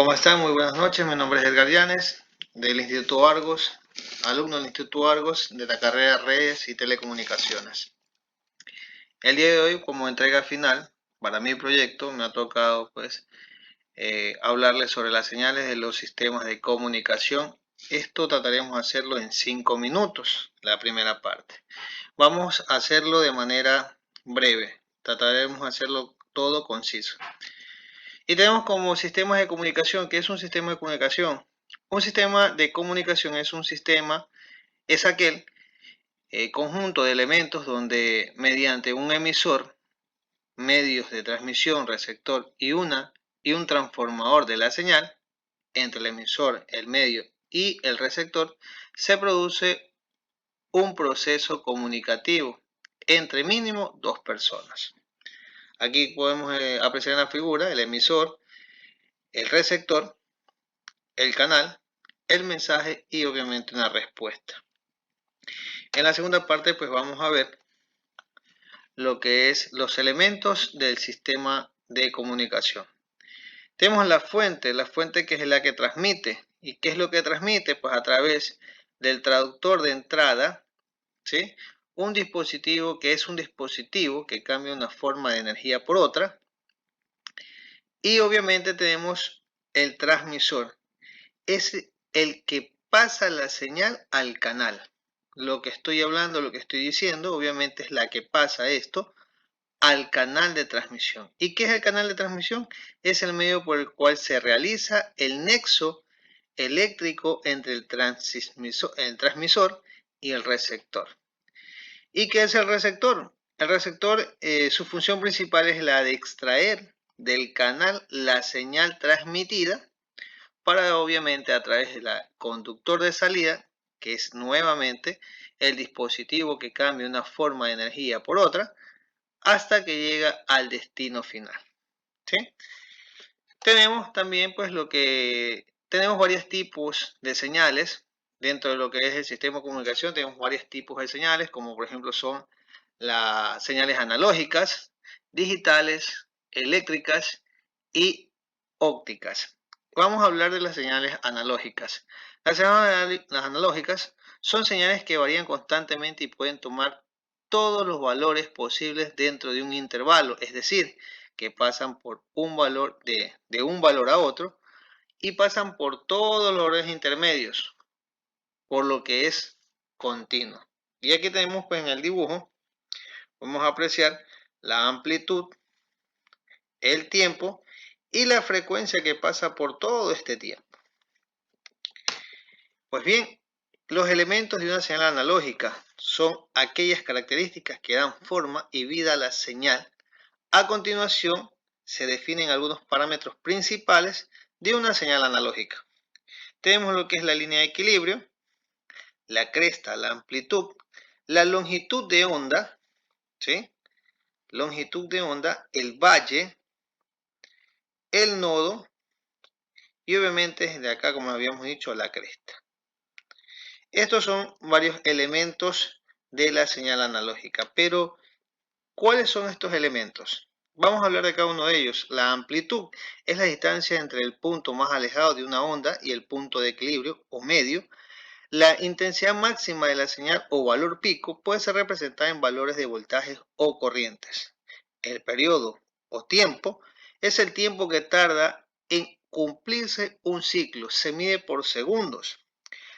¿Cómo están? Muy buenas noches. Mi nombre es Edgar Llanes, del Instituto Argos, alumno del Instituto Argos de la carrera Redes y Telecomunicaciones. El día de hoy, como entrega final para mi proyecto, me ha tocado hablarles sobre las señales de los sistemas de comunicación. Esto trataremos de hacerlo en 5 minutos, la primera parte. Vamos a hacerlo de manera breve, trataremos de hacerlo todo conciso. Y tenemos como sistemas de comunicación. ¿Qué es un sistema de comunicación? Un sistema de comunicación es aquel conjunto de elementos donde mediante un emisor, medios de transmisión, receptor y un transformador de la señal, entre el emisor, el medio y el receptor, se produce un proceso comunicativo entre mínimo dos personas. Aquí podemos apreciar en la figura el emisor, el receptor, el canal, el mensaje y obviamente una respuesta. En la segunda parte pues vamos a ver lo que es los elementos del sistema de comunicación. Tenemos la fuente que es la que transmite. ¿Y qué es lo que transmite? Pues a través del traductor de entrada, ¿sí? Un dispositivo que cambia una forma de energía por otra. Y obviamente tenemos el transmisor. Es el que pasa la señal al canal. Lo que estoy hablando, lo que estoy diciendo, obviamente es la que pasa esto al canal de transmisión. ¿Y qué es el canal de transmisión? Es el medio por el cual se realiza el nexo eléctrico entre el transmisor y el receptor. ¿Y qué es el receptor? El receptor, su función principal es la de extraer del canal la señal transmitida para obviamente a través del conductor de salida, que es nuevamente el dispositivo que cambia una forma de energía por otra, hasta que llega al destino final. ¿Sí? Tenemos también tenemos varios tipos de señales. Dentro de lo que es el sistema de comunicación tenemos varios tipos de señales, como por ejemplo son las señales analógicas, digitales, eléctricas y ópticas. Vamos a hablar de las señales analógicas. Las señales analógicas son señales que varían constantemente y pueden tomar todos los valores posibles dentro de un intervalo, es decir, que pasan por un valor de un valor a otro y pasan por todos los valores intermedios, por lo que es continuo. Y aquí tenemos pues en el dibujo, vamos a apreciar la amplitud, el tiempo y la frecuencia que pasa por todo este tiempo. Pues bien, los elementos de una señal analógica son aquellas características que dan forma y vida a la señal. A continuación, se definen algunos parámetros principales de una señal analógica. Tenemos lo que es la línea de equilibrio, la cresta, la amplitud, la longitud de onda, ¿sí? Longitud de onda, el valle, el nodo y obviamente desde acá, como habíamos dicho, la cresta. Estos son varios elementos de la señal analógica, pero ¿cuáles son estos elementos? Vamos a hablar de cada uno de ellos. La amplitud es la distancia entre el punto más alejado de una onda y el punto de equilibrio o medio. La intensidad máxima de la señal o valor pico puede ser representada en valores de voltajes o corrientes. El periodo o tiempo es el tiempo que tarda en cumplirse un ciclo. Se mide por segundos.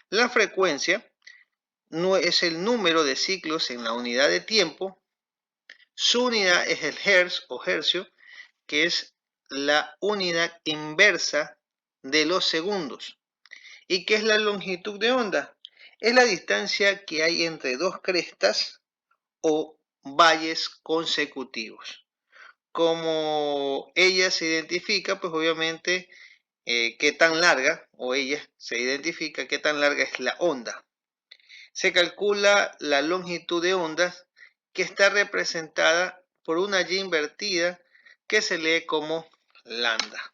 La frecuencia no es el número de ciclos en la unidad de tiempo. Su unidad es el hertz o hercio, que es la unidad inversa de los segundos. ¿Y qué es la longitud de onda? Es la distancia que hay entre dos crestas o valles consecutivos. Como ella se identifica, pues obviamente qué tan larga, o ella se identifica qué tan larga es la onda. Se calcula la longitud de ondas que está representada por una Y invertida que se lee como lambda.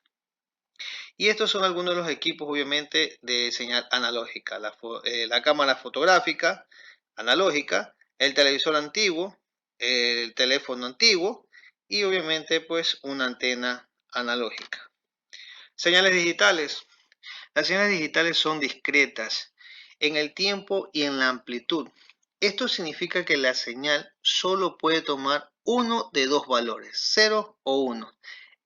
Y estos son algunos de los equipos, obviamente, de señal analógica. La cámara fotográfica analógica, el televisor antiguo, el teléfono antiguo y obviamente pues una antena analógica. Señales digitales. Las señales digitales son discretas en el tiempo y en la amplitud. Esto significa que la señal solo puede tomar uno de dos valores, 0 o 1,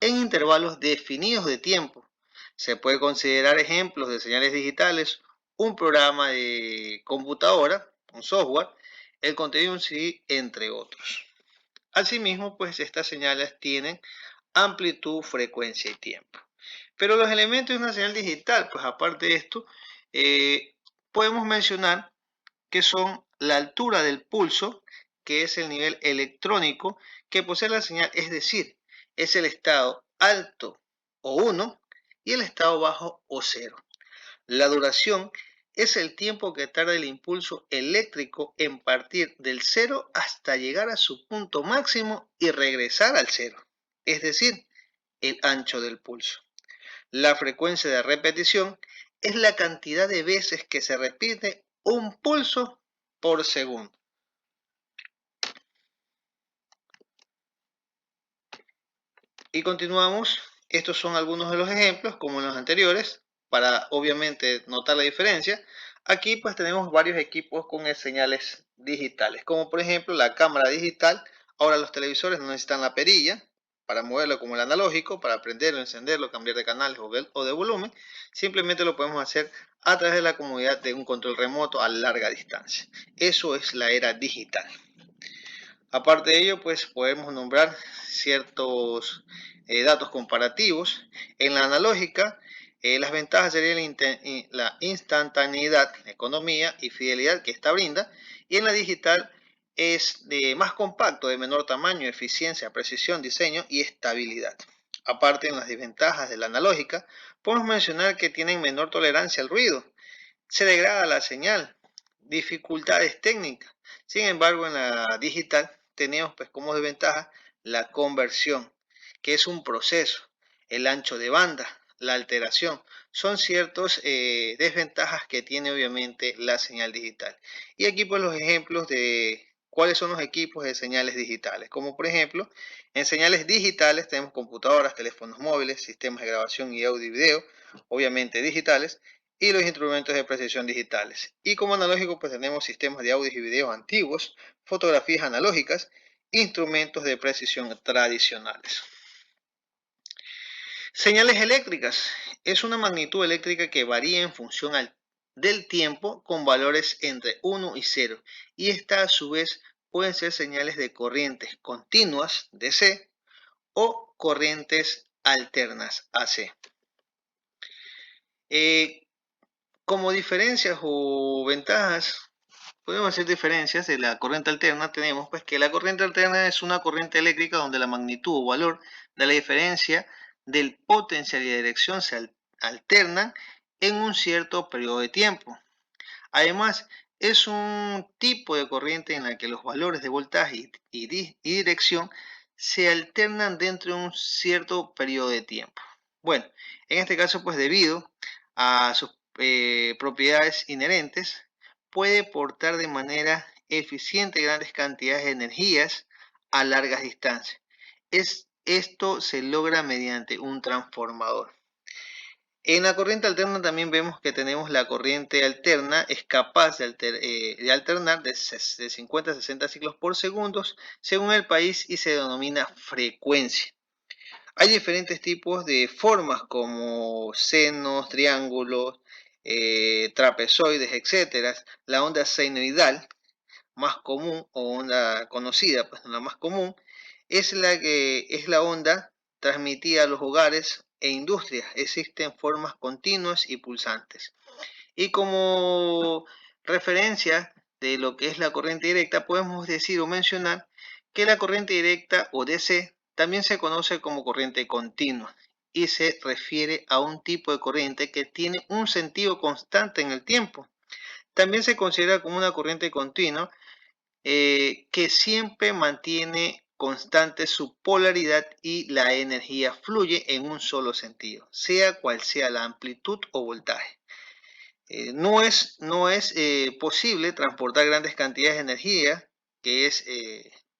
en intervalos definidos de tiempo. Se puede considerar ejemplos de señales digitales un programa de computadora, un software, el contenido de un CD, entre otros. Asimismo, pues estas señales tienen amplitud, frecuencia y tiempo. Pero los elementos de una señal digital, pues aparte de esto, eh, podemos mencionar que son la altura del pulso, que es el nivel electrónico que posee la señal, es decir, es el estado alto o 1 y el estado bajo o 0. La duración es el tiempo que tarda el impulso eléctrico en partir del 0 hasta llegar a su punto máximo y regresar al 0, es decir, el ancho del pulso. La frecuencia de repetición es la cantidad de veces que se repite un pulso por segundo. Y continuamos. Estos son algunos de los ejemplos, como en los anteriores, para obviamente notar la diferencia. Aquí pues tenemos varios equipos con señales digitales, como por ejemplo la cámara digital. Ahora los televisores no necesitan la perilla para moverlo como el analógico, para prenderlo, encenderlo, cambiar de canales o de volumen. Simplemente lo podemos hacer a través de la comodidad de un control remoto a larga distancia. Eso es la era digital. Aparte de ello, pues podemos nombrar ciertos datos comparativos. En la analógica, las ventajas serían la instantaneidad, economía y fidelidad que esta brinda. Y en la digital es de más compacto, de menor tamaño, eficiencia, precisión, diseño y estabilidad. Aparte, en las desventajas de la analógica, podemos mencionar que tienen menor tolerancia al ruido, se degrada la señal, dificultades técnicas. Sin embargo, en la digital tenemos pues como desventaja la conversión, que es un proceso, el ancho de banda, la alteración. Son ciertos desventajas que tiene obviamente la señal digital. Y aquí pues los ejemplos de cuáles son los equipos de señales digitales. Como por ejemplo, en señales digitales tenemos computadoras, teléfonos móviles, sistemas de grabación y audio y video, obviamente digitales, y los instrumentos de precisión digitales. Y como analógico, pues tenemos sistemas de audio y videos antiguos, fotografías analógicas, instrumentos de precisión tradicionales. Señales eléctricas. Es una magnitud eléctrica que varía en función del tiempo con valores entre 1 y 0. Y esta a su vez pueden ser señales de corrientes continuas, DC, o corrientes alternas, AC. Como diferencias o ventajas, podemos hacer diferencias de la corriente alterna. Tenemos pues que la corriente alterna es una corriente eléctrica donde la magnitud o valor de la diferencia del potencial y la dirección se alternan en un cierto periodo de tiempo. Además, es un tipo de corriente en la que los valores de voltaje y dirección se alternan dentro de un cierto periodo de tiempo. Bueno, en este caso, pues debido a sus propiedades inherentes, puede portar de manera eficiente grandes cantidades de energías a largas distancias. Esto se logra mediante un transformador. En la corriente alterna también vemos que tenemos la corriente alterna, es capaz de alternar de 50 a 60 ciclos por segundo según el país y se denomina frecuencia. Hay diferentes tipos de formas como senos, triángulos, trapezoides, etc. La onda senoidal más común o onda conocida, pues la más común, es la onda transmitida a los hogares e industrias. Existen formas continuas y pulsantes. Y como referencia de lo que es la corriente directa, podemos decir o mencionar que la corriente directa o DC también se conoce como corriente continua y se refiere a un tipo de corriente que tiene un sentido constante en el tiempo. También se considera como una corriente continua que siempre mantiene constante su polaridad y la energía fluye en un solo sentido, sea cual sea la amplitud o voltaje. No es posible transportar grandes cantidades de energía,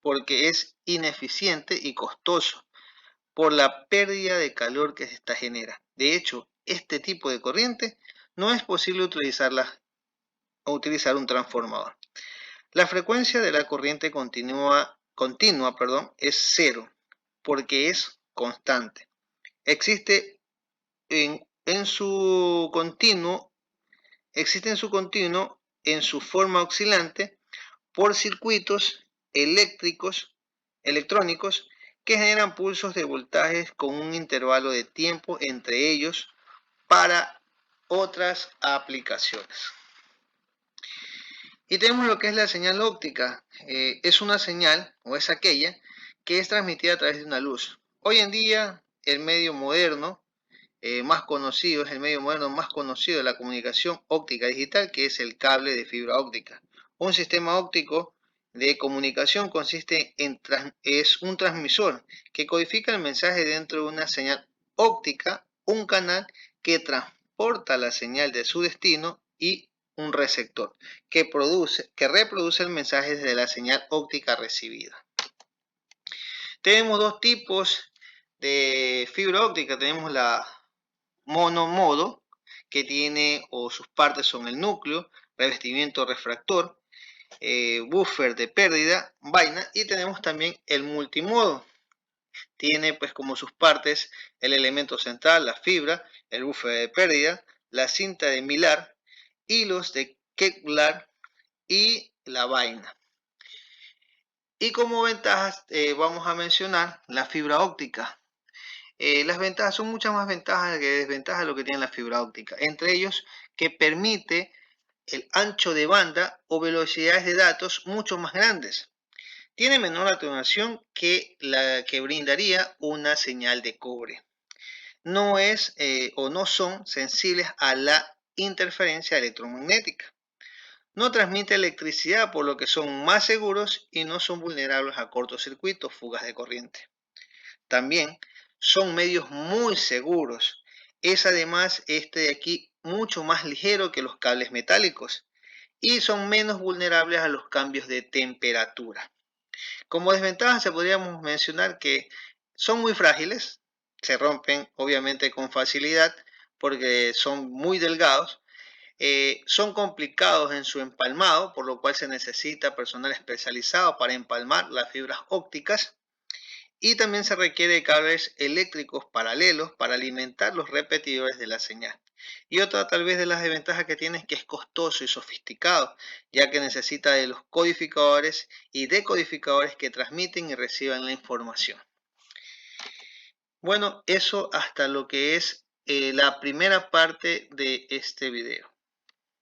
porque es ineficiente y costoso por la pérdida de calor que esta genera. De hecho, este tipo de corriente no es posible utilizar un transformador. La frecuencia de la corriente continua es cero, porque es constante. Existe en su continuo, en su forma oscilante, por circuitos electrónicos que generan pulsos de voltajes con un intervalo de tiempo entre ellos para otras aplicaciones. Y tenemos lo que es la señal óptica. Es una señal, o es aquella, que es transmitida a través de una luz. Hoy en día, el medio moderno más conocido, es el medio moderno más conocido de la comunicación óptica digital, que es el cable de fibra óptica. Un sistema óptico de comunicación es un transmisor que codifica el mensaje dentro de una señal óptica, un canal que transporta la señal de su destino y un receptor que reproduce el mensaje desde la señal óptica recibida. Tenemos dos tipos de fibra óptica. Tenemos la monomodo, que tiene o sus partes son el núcleo, revestimiento refractor, buffer de pérdida, vaina, y tenemos también el multimodo. Tiene pues como sus partes el elemento central, la fibra, el buffer de pérdida, la cinta de Millar, hilos de Kevlar y la vaina. Y como ventajas vamos a mencionar la fibra óptica. Las ventajas son muchas más ventajas que desventajas de lo que tiene la fibra óptica. Entre ellos, que permite el ancho de banda o velocidades de datos mucho más grandes. Tiene menor atenuación que la que brindaría una señal de cobre. No es o no son sensibles a la interferencia electromagnética. No transmite electricidad, por lo que son más seguros y no son vulnerables a cortocircuitos, fugas de corriente. También son medios muy seguros. Es además este de aquí mucho más ligero que los cables metálicos y son menos vulnerables a los cambios de temperatura. Como desventaja se podríamos mencionar que son muy frágiles, se rompen obviamente con facilidad porque son muy delgados, son complicados en su empalmado, por lo cual se necesita personal especializado para empalmar las fibras ópticas. Y también se requiere de cables eléctricos paralelos para alimentar los repetidores de la señal. Y otra tal vez de las desventajas que tiene es que es costoso y sofisticado, ya que necesita de los codificadores y decodificadores que transmiten y reciban la información. Bueno, eso hasta lo que es la primera parte de este video.